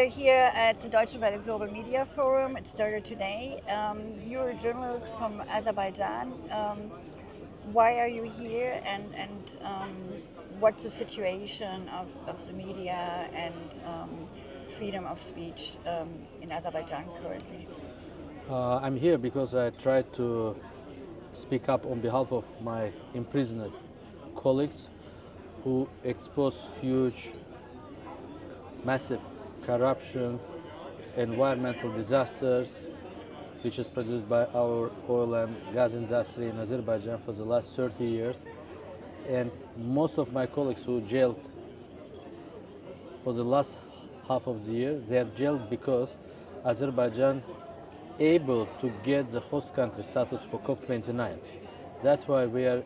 We're here at the Deutsche Welle Global Media Forum. It started today. You're a journalist from Azerbaijan. Why are you here, and what's the situation of the media and freedom of speech in Azerbaijan currently? I'm here because I tried to speak up on behalf of my imprisoned colleagues who expose huge, massive corruptions, environmental disasters, which is produced by our oil and gas industry in Azerbaijan for the last 30 years. And most of my colleagues who jailed for the last half of the year, they are jailed because Azerbaijan able to get the host country status for COP29. That's why we are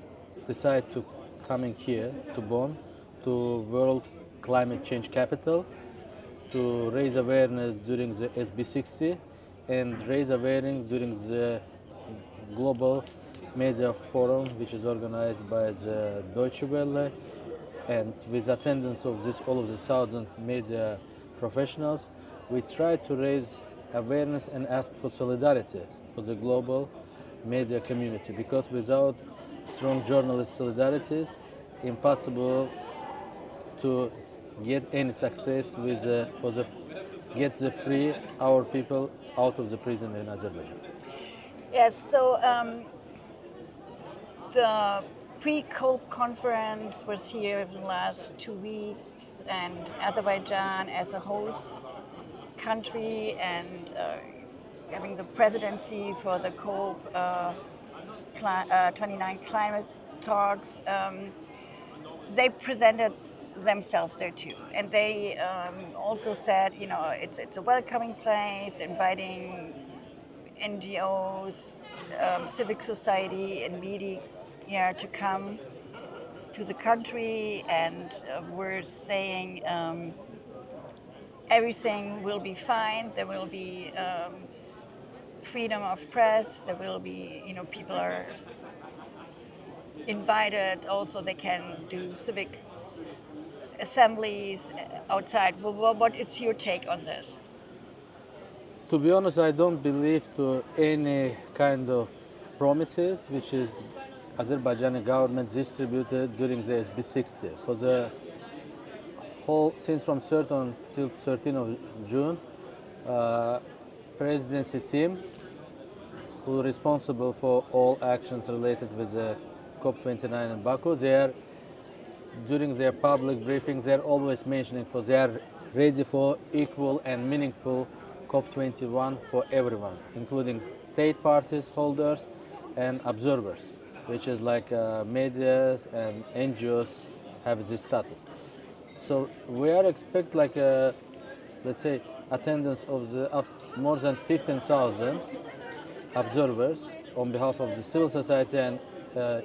decide to coming here to Bonn, to World Climate Change Capital, to raise awareness during the SB60 and raise awareness during the global media forum, which is organized by the Deutsche Welle, and with attendance of all of the thousand media professionals, we try to raise awareness and ask for solidarity for the global media community, because without strong journalist solidarities, impossible to get any success with for the get the free our people out of the prison in Azerbaijan. Yes, so the pre-COP conference was here the last 2 weeks, and Azerbaijan as a host country and having the presidency for the COP 29 climate talks, they presented themselves there too, and they also said, it's a welcoming place, inviting NGOs, civic society, and media to come to the country, and we're saying everything will be fine. There will be freedom of press. There will be, people are invited. Also, they can do civic assemblies outside. What is your take on this? To be honest, I don't believe to any kind of promises which is Azerbaijani government distributed during the SB60. For the whole, since from 3rd till 13th of June, presidency team who are responsible for all actions related with the COP29 in Baku, they are, during their public briefings, they're always mentioning for they are ready for equal and meaningful COP21 for everyone, including state parties, holders, and observers, which is like medias and NGOs have this status. So we are expect like let's say attendance of the more than 15,000 observers on behalf of the civil society and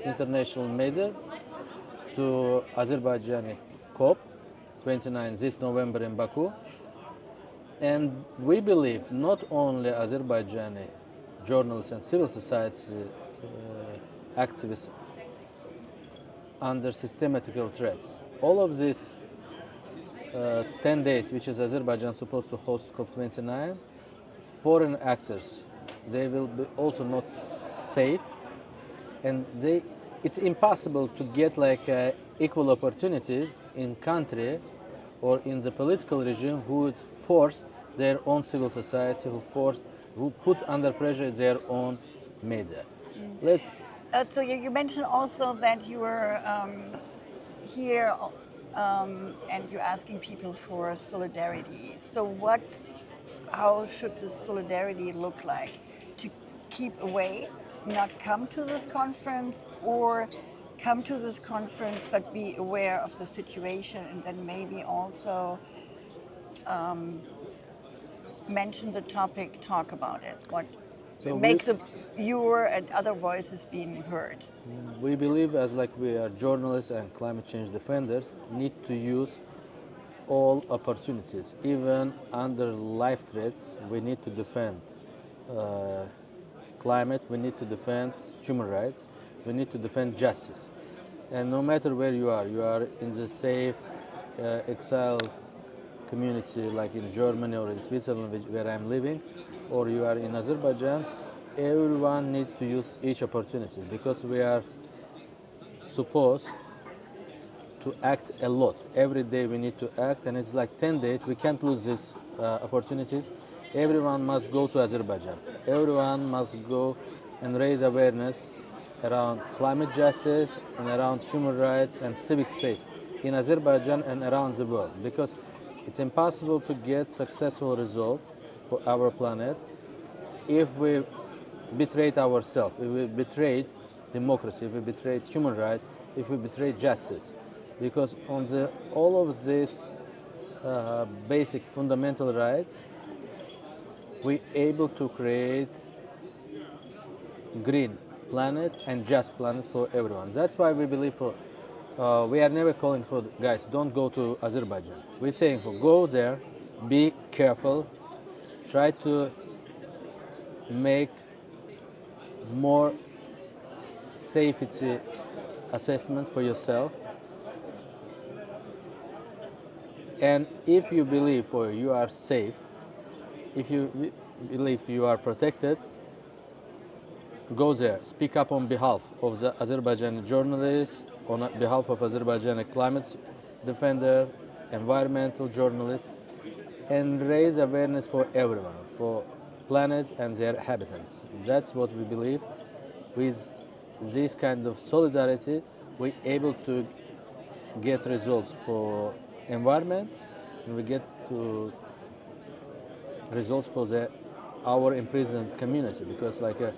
international media to Azerbaijani COP 29 this November in Baku. And we believe not only Azerbaijani journalists and civil society activists under systematical threats. All of these 10 days, which is Azerbaijan supposed to host COP29, foreign actors, they will be also not safe, and it's impossible to get like equal opportunity in country or in the political regime who is forced their own civil society, who put under pressure their own media. Let So you mentioned also that you were here and you're asking people for solidarity. So how should this solidarity look like? To keep away, not come to this conference, or come to this conference but be aware of the situation, and then maybe also mention the topic, talk about it. What so makes your and other voices being heard? we believe as like we are journalists and climate change defenders need to use all opportunities, even under life threats. We need to defend climate, we need to defend human rights, we need to defend justice. And no matter where you are in the safe exile community like in Germany or in Switzerland, where I'm living, or you are in Azerbaijan, everyone needs to use each opportunity because we are supposed to act a lot. Every day we need to act, and it's like 10 days. We can't lose these opportunities. Everyone must go to Azerbaijan. Everyone must go and raise awareness around climate justice and around human rights and civic space in Azerbaijan and around the world, because it's impossible to get successful result for our planet if we betrayed ourselves, if we betrayed democracy, if we betrayed human rights, if we betrayed justice. Because on all of these basic fundamental rights, we able to create green planet and just planet for everyone. That's why we believe we are never calling for guys, don't go to Azerbaijan. We're saying go there, be careful, try to make more safety assessment for yourself. And if you believe you are safe, if you believe you are protected, go there, speak up on behalf of the Azerbaijani journalists, on behalf of Azerbaijani climate defender, environmental journalists, and raise awareness for everyone, for planet and their inhabitants. That's what we believe. With this kind of solidarity, we're able to get results for environment, and we get to results for our imprisoned community, because like a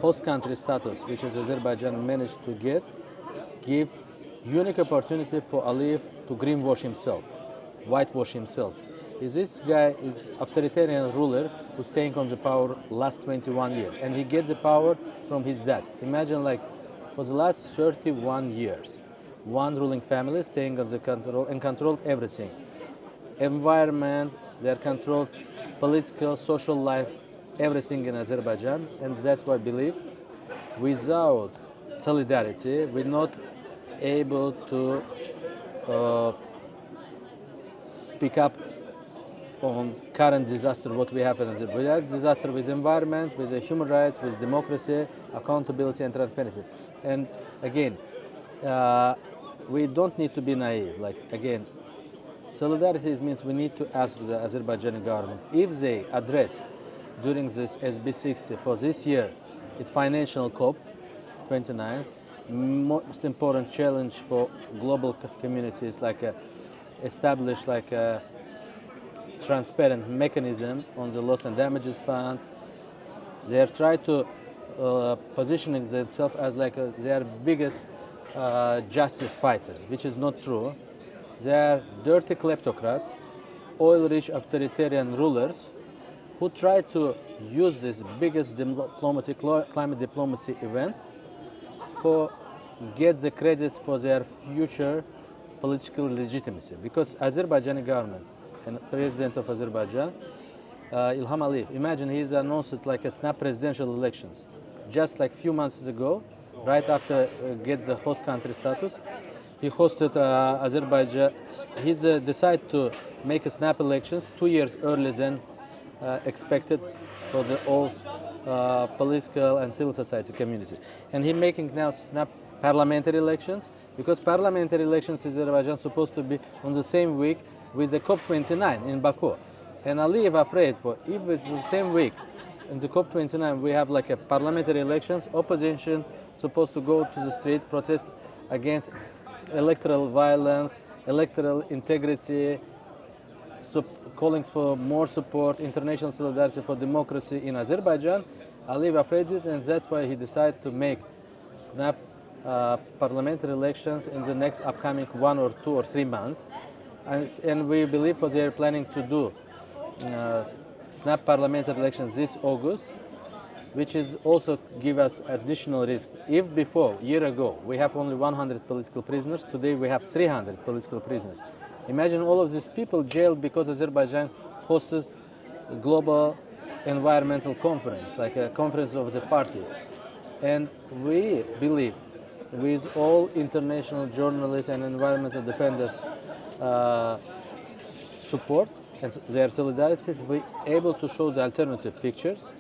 host country status, which is Azerbaijan managed to give unique opportunity for Aliyev to greenwash himself, whitewash himself. This guy is authoritarian ruler who's staying on the power last 21 years, and he gets the power from his dad. Imagine like for the last 31 years, one ruling family staying on the control and controlled everything. Environment, they controlled political, social life, everything in Azerbaijan, and that's why I believe without solidarity, we're not able to speak up on current disaster what we have in Azerbaijan. We have disaster with environment, with human rights, with democracy, accountability and transparency. And again, we don't need to be naive. Like again, solidarity means we need to ask the Azerbaijani government if they address during this SB60 for this year, it's financial COP29, most important challenge for global communities like establish like a transparent mechanism on the loss and damages funds. They are trying to positioning themselves as like they are biggest justice fighters, which is not true. They are dirty kleptocrats, oil-rich authoritarian rulers who try to use this biggest climate diplomacy event for get the credits for their future political legitimacy. Because Azerbaijani government and president of Azerbaijan, Ilham Aliyev, imagine he's announced like a snap presidential elections. Just like few months ago, right after get the host country status, he hosted Azerbaijan. He's decided to make a snap elections 2 years earlier than expected for the all political and civil society community. And he making now snap parliamentary elections, because parliamentary elections in Azerbaijan supposed to be on the same week with the COP29 in Baku. And Aliyev afraid for if it's the same week in the COP29 we have like a parliamentary elections, opposition supposed to go to the street, protest against electoral violence, electoral integrity, calling for more support, international solidarity for democracy in Azerbaijan. Aliyev afraid it, and that's why he decided to make snap parliamentary elections in the next upcoming 1 or 2 or 3 months. And we believe what they are planning to do snap parliamentary elections this August, which is also give us additional risk. If before, year ago, we have only 100 political prisoners, today we have 300 political prisoners. Imagine all of these people jailed because Azerbaijan hosted a global environmental conference, like a conference of the party. And we believe with all international journalists and environmental defenders support and their solidarities, we able to show the alternative pictures.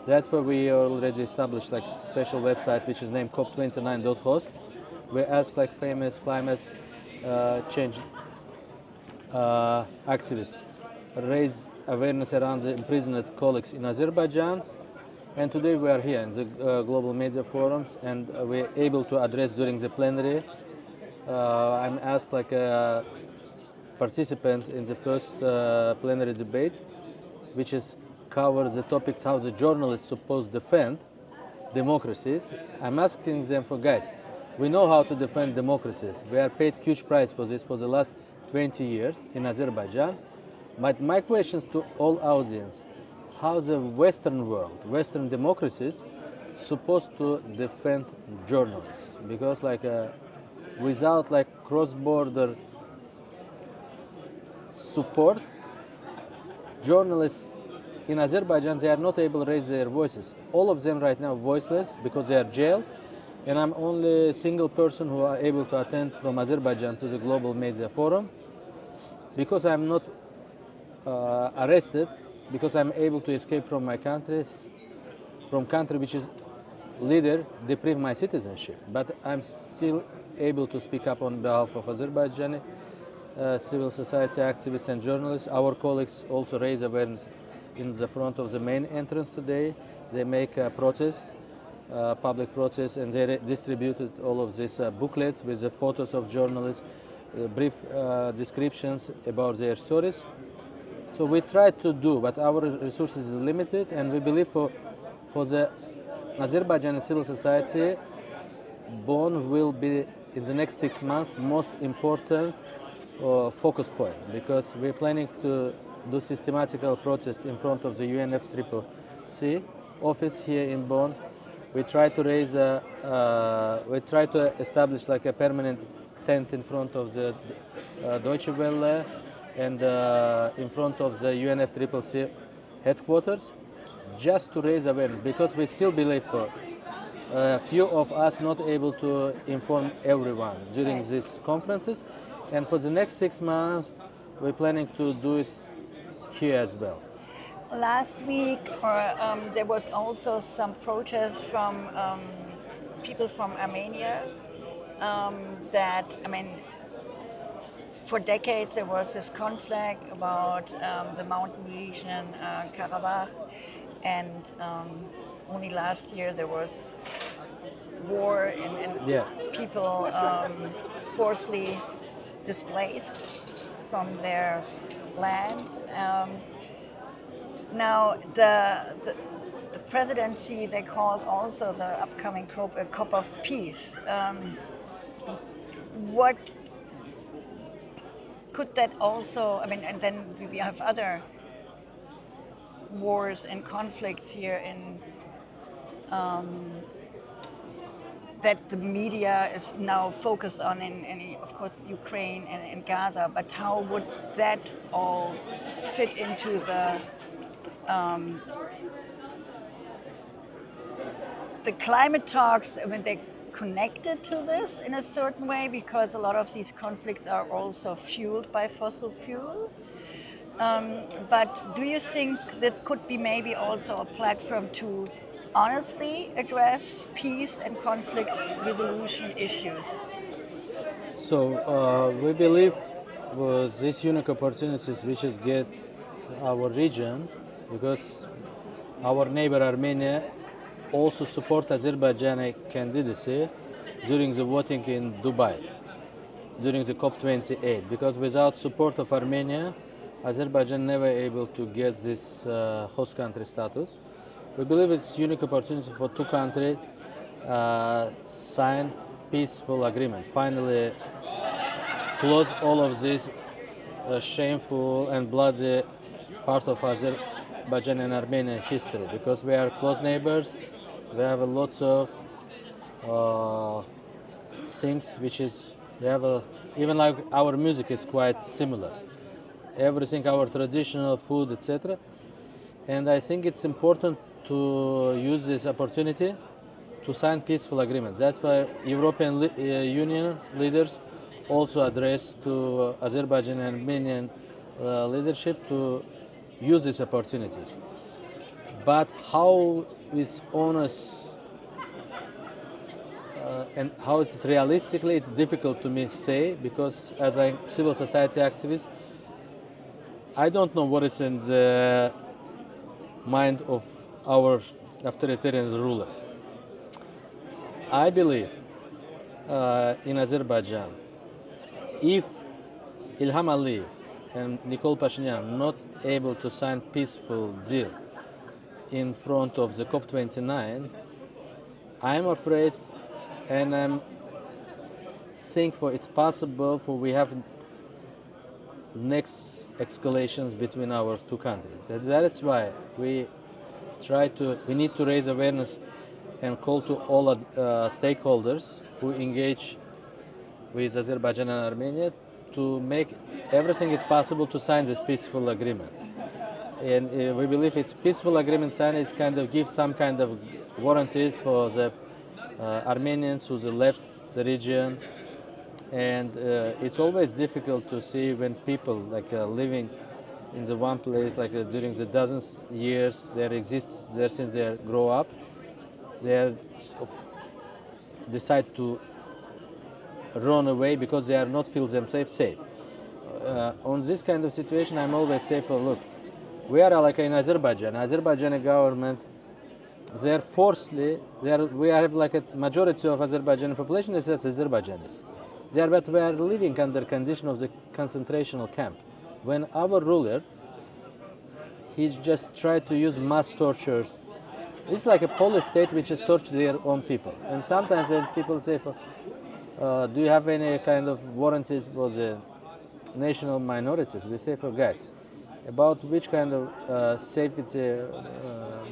That's why we already established like a special website which is named cop29.host. We ask like famous climate change activists raise awareness around the imprisoned colleagues in Azerbaijan. And today we are here in the global media forums, and we're able to address during the plenary. I'm asked like a participant in the first plenary debate, which is cover the topics how the journalists supposed to defend democracies. I'm asking them for guys. We know how to defend democracies. We are paid huge price for this for the last 20 years in Azerbaijan. But my questions to all audience, how the Western world, Western democracies, supposed to defend journalists? Because like without like cross-border support, journalists in Azerbaijan, they are not able to raise their voices. All of them right now voiceless because they are jailed. And I'm only a single person who are able to attend from Azerbaijan to the Global Media Forum. Because I'm not arrested, because I'm able to escape from my country, from country which is leader, deprive my citizenship. But I'm still able to speak up on behalf of Azerbaijani civil society activists and journalists. Our colleagues also raise awareness in the front of the main entrance today. They make a protest, public protest, and they distributed all of these booklets with the photos of journalists, brief descriptions about their stories. So we try to do, but our resources is limited, and we believe for the Azerbaijani civil society, Bonn will be in the next 6 months most important focus point, because we're planning to do systematical protest in front of the UNFCCC office here in Bonn. We try to raise we try to establish like a permanent tent in front of the Deutsche Welle and in front of the UNFCCC headquarters, just to raise awareness, because we still believe a few of us not able to inform everyone during these conferences, and for the next 6 months we're planning to do it here as well. Last week, there was also some protests from people from Armenia. That, I mean, for decades there was this conflict about the mountain region, Karabakh, and only last year there was war and people forcibly displaced from their land. Now the presidency, they called also the upcoming COP a COP of peace. What could that also, I mean, and then we have other wars and conflicts here in that the media is now focused on in of course, Ukraine and Gaza, but how would that all fit into the climate talks? I mean, they connected to this in a certain way, because a lot of these conflicts are also fueled by fossil fuel. But do you think that could be maybe also a platform to honestly address peace and conflict resolution issues? So we believe with these unique opportunities which is get our region, because our neighbor Armenia also support Azerbaijani candidacy during the voting in Dubai, during the COP28, because without support of Armenia, Azerbaijan never able to get this host country status. We believe it's unique opportunity for two countries sign peaceful agreement. Finally, close all of this shameful and bloody part of Azerbaijan and Armenian history, because we are close neighbors. We have a lots of things which is, we have even like our music is quite similar. Everything, our traditional food, etc. And I think it's important to use this opportunity to sign peaceful agreements. That's why European Union leaders also addressed to Azerbaijan and Armenian leadership to use these opportunities. But how it's honest and how it's realistically, it's difficult to me say, because as a civil society activist, I don't know what is in the mind of our authoritarian ruler. I believe in Azerbaijan, if Ilham Aliyev and Nikol Pashinyan not able to sign peaceful deal in front of the COP29, I'm afraid, and I'm think for it's possible for we have next escalations between our two countries. That's why we need to raise awareness and call to all stakeholders who engage with Azerbaijan and Armenia to make everything is possible to sign this peaceful agreement. And we believe it's peaceful agreement signed, it's kind of gives some kind of warranties for the Armenians who left the region. And it's always difficult to see when people living in the one place during the dozens years there exists there since they grow up, they decide to run away because they are not feel themselves safe. On this kind of situation, I'm always say for look, we are like in Azerbaijan. Azerbaijani government, they're forcefully, we have like a majority of Azerbaijani population is Azerbaijanis. But we are living under condition of the concentration camp. When our ruler, he's just tried to use mass tortures. It's like a police state which is torture their own people. And sometimes when people say, do you have any kind of warranties for the national minorities? We say for guys, about which kind of safety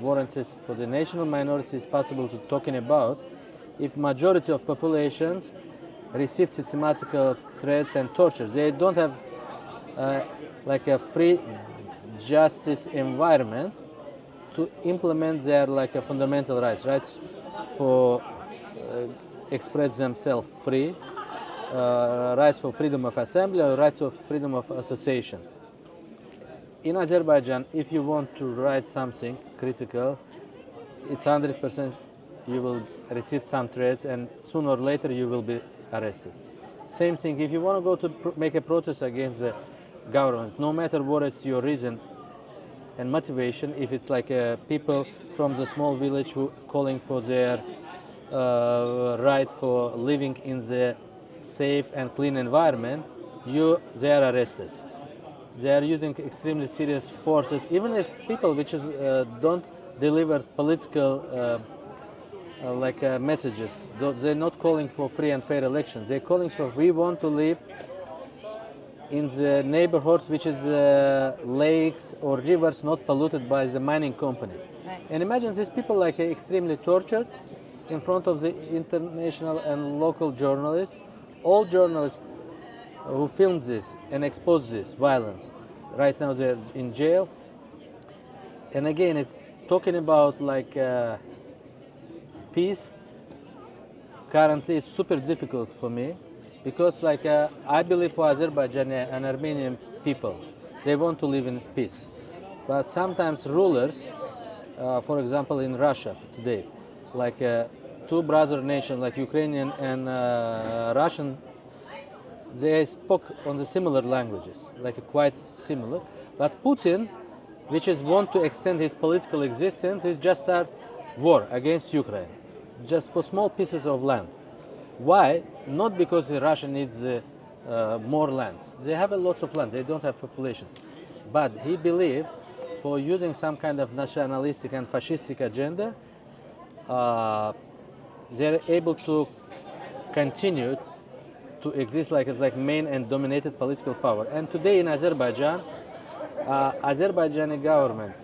warranties for the national minorities is possible to talking about if majority of populations receive systematic threats and torture. They don't have like a free justice environment to implement their fundamental rights for express themselves free, rights for freedom of assembly, or rights of freedom of association. In Azerbaijan, if you want to write something critical, it's 100% you will receive some threats, and sooner or later you will be arrested. Same thing, if you want to go to make a protest against the government, no matter what is your reason and motivation, if it's people from the small village who calling for their right for living in the safe and clean environment, they are arrested. They are using extremely serious forces, even if people which don't deliver political messages. They're not calling for free and fair elections. They're calling for we want to live in the neighborhood which is lakes or rivers not polluted by the mining companies. Right. And imagine these people extremely tortured in front of the international and local journalists. All journalists who filmed this and exposed this violence, right now they're in jail. And again, it's talking about peace. Currently, it's super difficult for me because I believe for Azerbaijani and Armenian people, they want to live in peace. But sometimes rulers, for example, in Russia today, two brother nations like Ukrainian and Russian, they spoke on the similar languages, quite similar. But Putin, which is want to extend his political existence, is just start war against Ukraine, just for small pieces of land. Why? Not because Russia needs more land. They have a lot of land. They don't have population. But he believes for using some kind of nationalistic and fascistic agenda, they're able to continue to exist like main and dominated political power. And today in Azerbaijan, Azerbaijani government,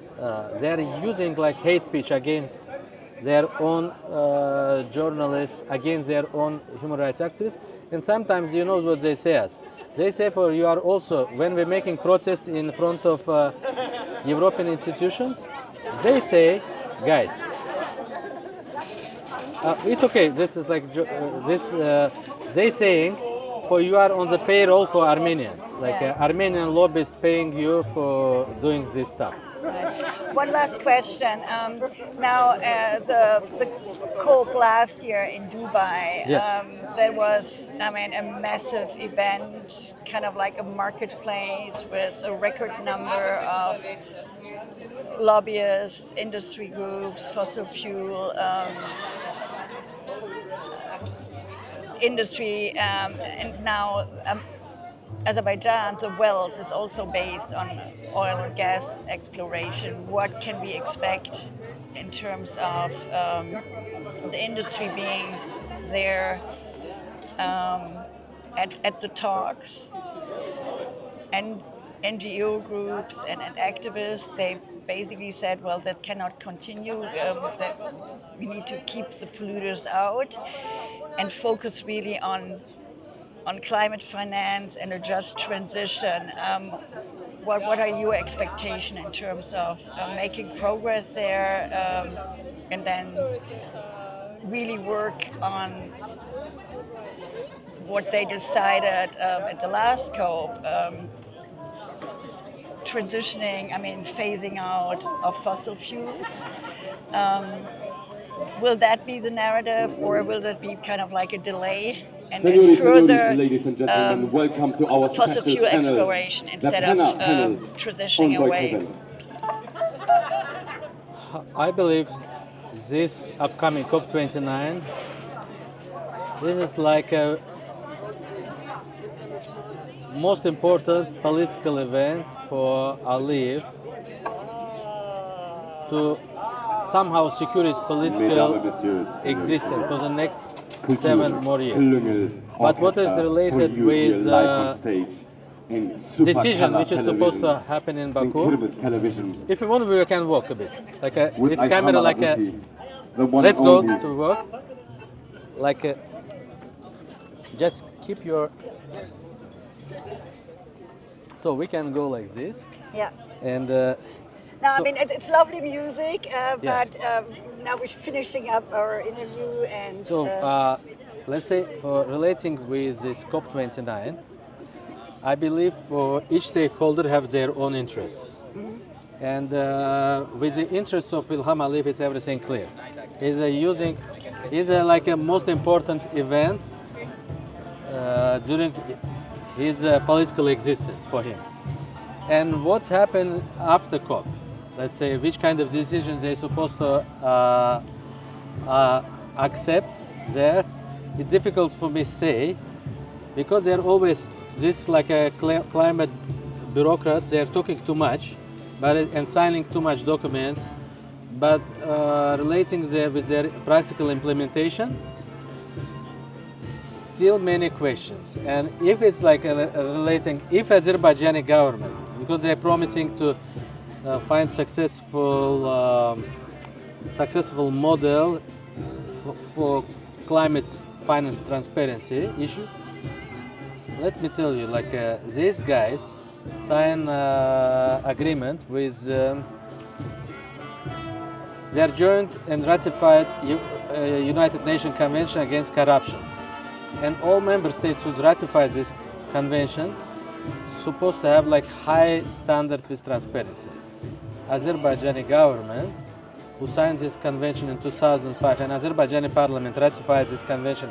they are using hate speech against their own journalists, against their own human rights activists. And sometimes you know what they say us. They say for you are also, when we're making protests in front of European institutions, they say, guys, it's okay, this is they saying, for you are on the payroll for Armenians. Like Armenian lobby is paying you for doing this stuff. Right. One last question. Now, the COP last year in Dubai, Yeah. there was, I mean, a massive event, kind of like a marketplace with a record number of lobbyists, industry groups, fossil fuel industry, and now Azerbaijan, the wealth is also based on oil and gas exploration. What can we expect in terms of the industry being there at the talks? And NGO groups and activists, they basically said, well, that cannot continue, that we need to keep the polluters out and focus really on climate finance and a just transition. What are your expectations in terms of making progress there and then really work on what they decided at the last COP, transitioning, I mean, phasing out of fossil fuels? Will that be the narrative, or will that be kind of like a delay and further ladies and gentlemen, welcome to our fossil fuel exploration instead of transitioning away? I believe this upcoming COP29, this is like a most important political event for Aliyev to somehow secure his political existence for the next 7 more years. But what is related with decision which is supposed to happen in Baku, if you want, we can walk a bit. Like this camera, like a, let's go to work. Like a, just keep your, so we can go like this. Yeah. And now, I mean, it's lovely music, but now we're finishing up our interview and... So, let's say for relating with this COP29, I believe for each stakeholder have their own interests. Mm-hmm. And with the interests of Ilham Aliyev, it's everything clear. He's like a most important event during his political existence for him. And what's happened after COP? Let's say which kind of decisions they're supposed to accept there. It's difficult for me to say because they're always this like a climate bureaucrats. They're talking too much, and signing too much documents, but relating with their practical implementation, still many questions. And if it's like relating, if Azerbaijani government, because they're promising to find successful model for climate finance transparency issues. Let me tell you, like these guys sign agreement with their joint and ratified United Nations Convention Against Corruption, and all member states who ratified these conventions supposed to have like high standards with transparency. Azerbaijani government, who signed this convention in 2005, and Azerbaijani parliament ratified this convention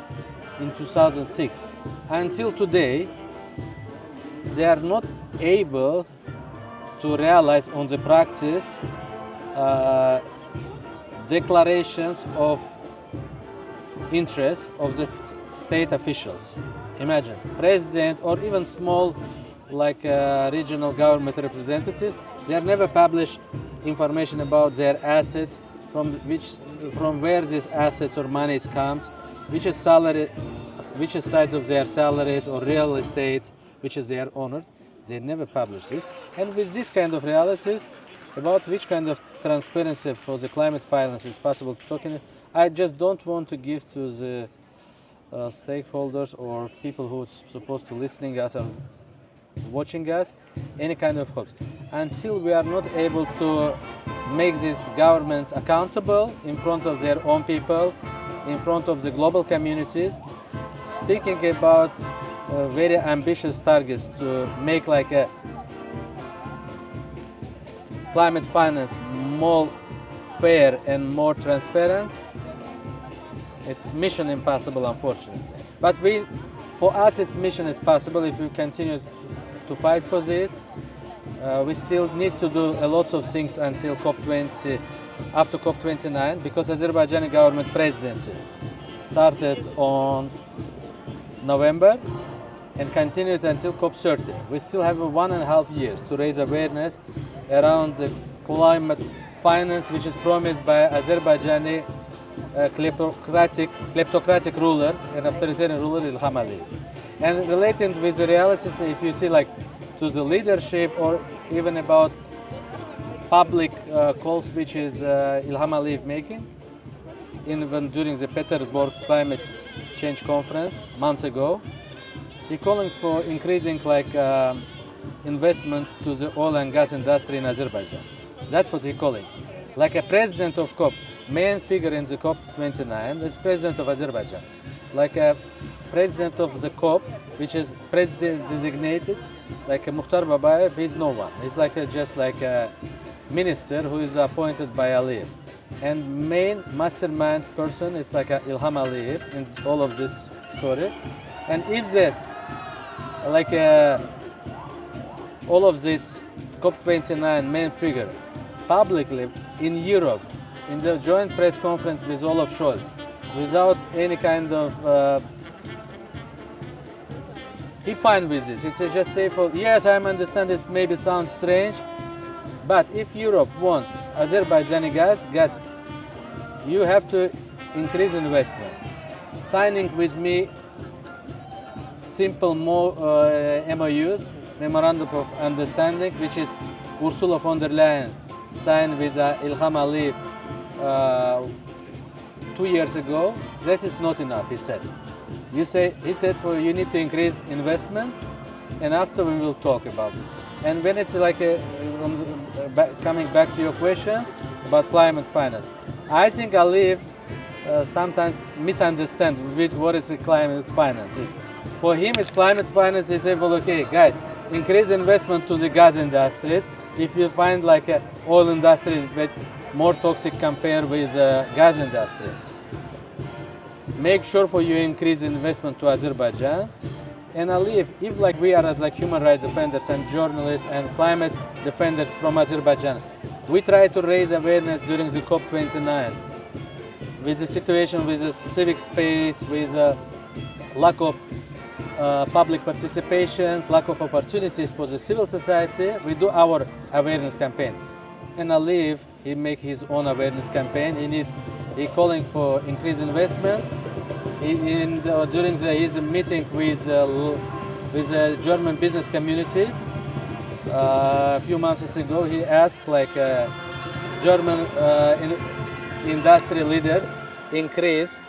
in 2006. Until today, they are not able to realize on the practice declarations of interest of the state officials. Imagine, president or even small like regional government representatives, they never publish information about their assets, from where these assets or monies comes, which is salary, which is sides of their salaries or real estate, which is their owner. They never publish this. And with this kind of realities, about which kind of transparency for the climate finance is possible to talk in, I just don't want to give to the stakeholders or people who are supposed to listening us or watching us any kind of hopes until we are not able to make these governments accountable in front of their own people, in front of the global communities, speaking about very ambitious targets to make like a climate finance more fair and more transparent, it's mission impossible, unfortunately. But for us, it's mission is possible if we continue to fight for this. We still need to do a lot of things until COP20, after COP29, because Azerbaijani government presidency started on November and continued until COP30. We still have 1.5 years to raise awareness around the climate finance, which is promised by Azerbaijani kleptocratic ruler and authoritarian ruler Ilham Aliyev. And relating with the realities, if you see like to the leadership or even about public calls which is Ilham Aliyev making, even during the Petersburg climate change conference months ago, he calling for increasing like investment to the oil and gas industry in Azerbaijan. That's what he calling. Like a president of COP, main figure in the COP29 is president of Azerbaijan. Like a president of the COP, which is president designated, like a Mukhtar Babayev, he's no one. He's like just like a minister who is appointed by Aliyev. And main mastermind person is like a Ilham Aliyev in all of this story. And if this, like all of this COP29 main figure publicly in Europe, in the joint press conference with Olaf Scholz, without any kind of, he fine with this. It's just say for, yes, I understand it maybe sounds strange, but if Europe want Azerbaijani gas, you have to increase investment. Signing with me simple MOUs, Memorandum of Understanding, which is Ursula von der Leyen signed with Ilham Aliyev 2 years ago. That is not enough, he said. He said you need to increase investment, and after we will talk about this. And when it's like coming back to your questions about climate finance, I think Aliyev sometimes misunderstand what is the climate finance is. For him, it's climate finance. He say, well, okay, guys, increase investment to the gas industries. If you find like a oil industry but more toxic compared with gas industry, make sure for you increase investment to Azerbaijan. And Aliyev, if like we are as like human rights defenders and journalists and climate defenders from Azerbaijan, we try to raise awareness during the COP29 with the situation with the civic space, with lack of public participations, lack of opportunities for the civil society. We do our awareness campaign. And Aliyev, he make his own awareness campaign. He calling for increased investment. During his meeting with the German business community a few months ago, he asked like German industry leaders increase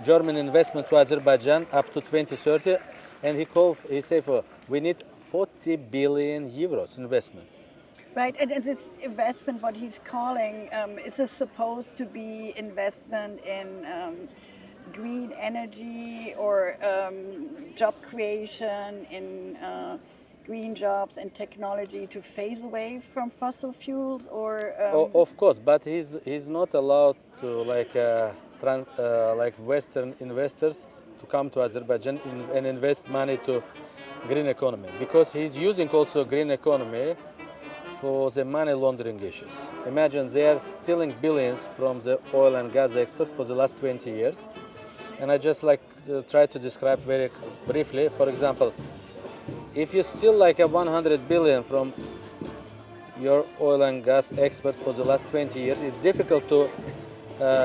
German investment to Azerbaijan up to 2030, and he said we need 40 billion euros investment. Right, and this investment, what he's calling, is this supposed to be investment in green energy or job creation in green jobs and technology to phase away from fossil fuels, or? Of course, but he's not allowed to like Western investors to come to Azerbaijan and invest money to green economy, because he's using also green economy for the money laundering issues. Imagine they are stealing billions from the oil and gas exports for the last 20 years. And I just like to try to describe very briefly. For example, if you steal like 100 billion from your oil and gas export for the last 20 years, it's difficult to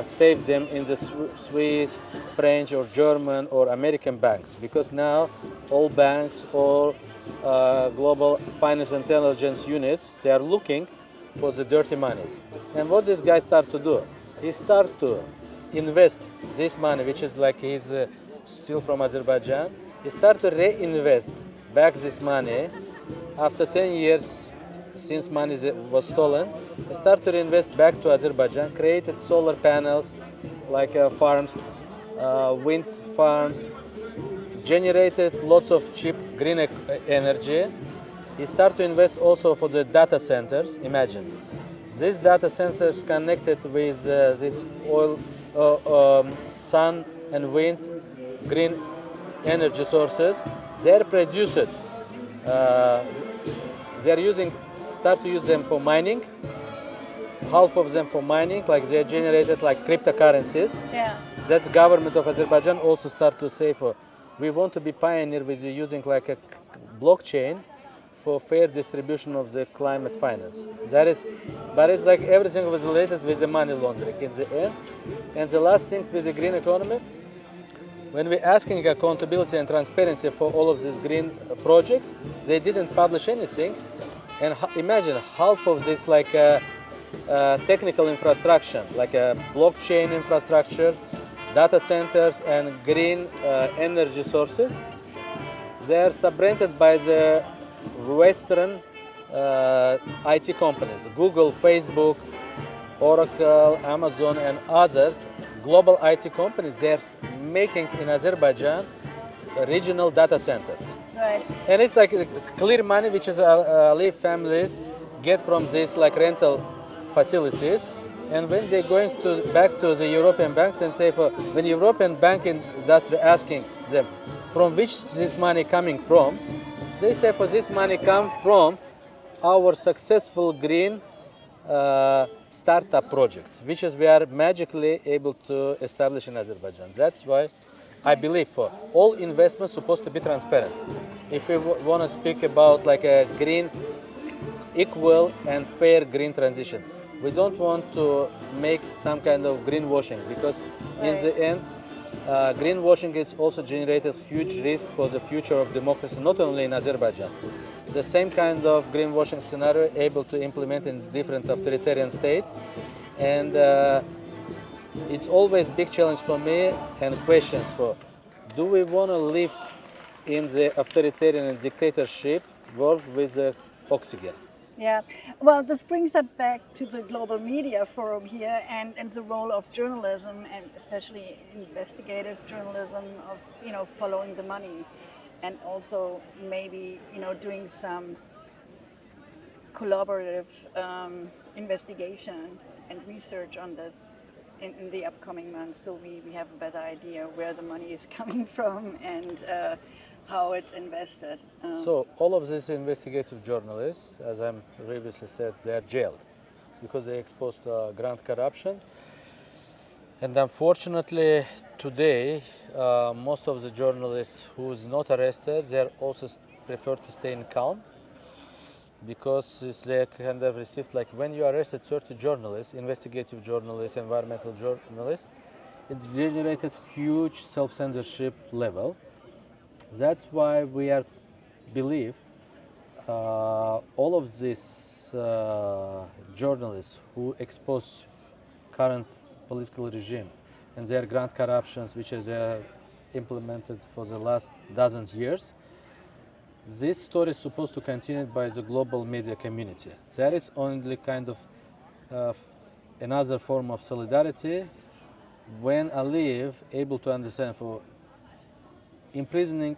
save them in the Swiss, French or German or American banks, because now all banks or global finance intelligence units, they are looking for the dirty monies. And what this guy start to do, he start to invest this money, which is like he's still from Azerbaijan, he start to reinvest back this money after 10 years since money was stolen. He start to reinvest back to Azerbaijan, created solar panels, like farms, wind farms, generated lots of cheap green energy. He started to invest also for the data centers. Imagine, these data centers connected with this oil, sun and wind, green energy sources. They're produced. They're start to use them for mining. Half of them for mining, like they're generated like cryptocurrencies. Yeah. That's government of Azerbaijan also start to say we want to be pioneer with using like a blockchain for fair distribution of the climate finance. But it's like everything was related with the money laundering in the end. And the last thing with the green economy, when we're asking accountability and transparency for all of these green projects, they didn't publish anything. And imagine half of this like technical infrastructure, like a blockchain infrastructure, data centers, and green energy sources. They are subrented by the Western IT companies, Google, Facebook, Oracle, Amazon, and others, global IT companies. They're making in Azerbaijan regional data centers. Right. And it's like clear money which is Ali families get from these like rental facilities. And when they're going back to the European banks and say, when European banking industry asking them from which this money coming from, they say for this money come from our successful green startup projects, which is we are magically able to establish in Azerbaijan. That's why I believe for all investments supposed to be transparent. If we want to speak about like a green, equal and fair green transition, we don't want to make some kind of greenwashing, because in the end, greenwashing is also generated huge risk for the future of democracy, not only in Azerbaijan. The same kind of greenwashing scenario able to implement in different authoritarian states, and it's always big challenge for me and questions for, do we want to live in the authoritarian and dictatorship world with oxygen? Yeah, well, this brings us back to the Global Media Forum here and the role of journalism, and especially investigative journalism, of following the money, and also maybe doing some collaborative investigation and research on this in the upcoming months, so we have a better idea where the money is coming from and how it's invested. So all of these investigative journalists, as I previously said, they are jailed because they exposed grand corruption. And unfortunately, today, most of the journalists who's not arrested, they also prefer to stay in calm, because they kind of received, like when you arrested 30 journalists, investigative journalists, environmental journalists, it's generated huge self-censorship level. That's why we believe all of these journalists who expose current political regime and their grand corruptions, which is implemented for the last dozen years, this story is supposed to continue by the global media community. That is only kind of another form of solidarity when Aliyev able to understand for imprisoning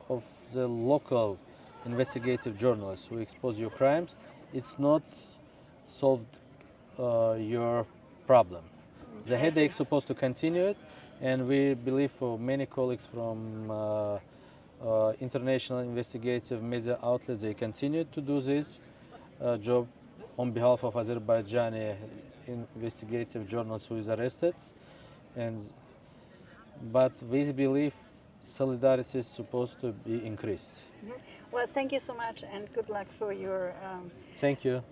of the local investigative journalists who expose your crimes, it's not solved your problem. The headache is supposed to continue, and we believe for many colleagues from international investigative media outlets, they continue to do this job on behalf of Azerbaijani investigative journalists who is arrested. But we believe solidarity is supposed to be increased. Well, thank you so much, and good luck for your Thank you.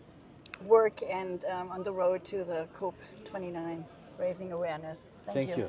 work and on the road to the COP29, raising awareness. Thank you.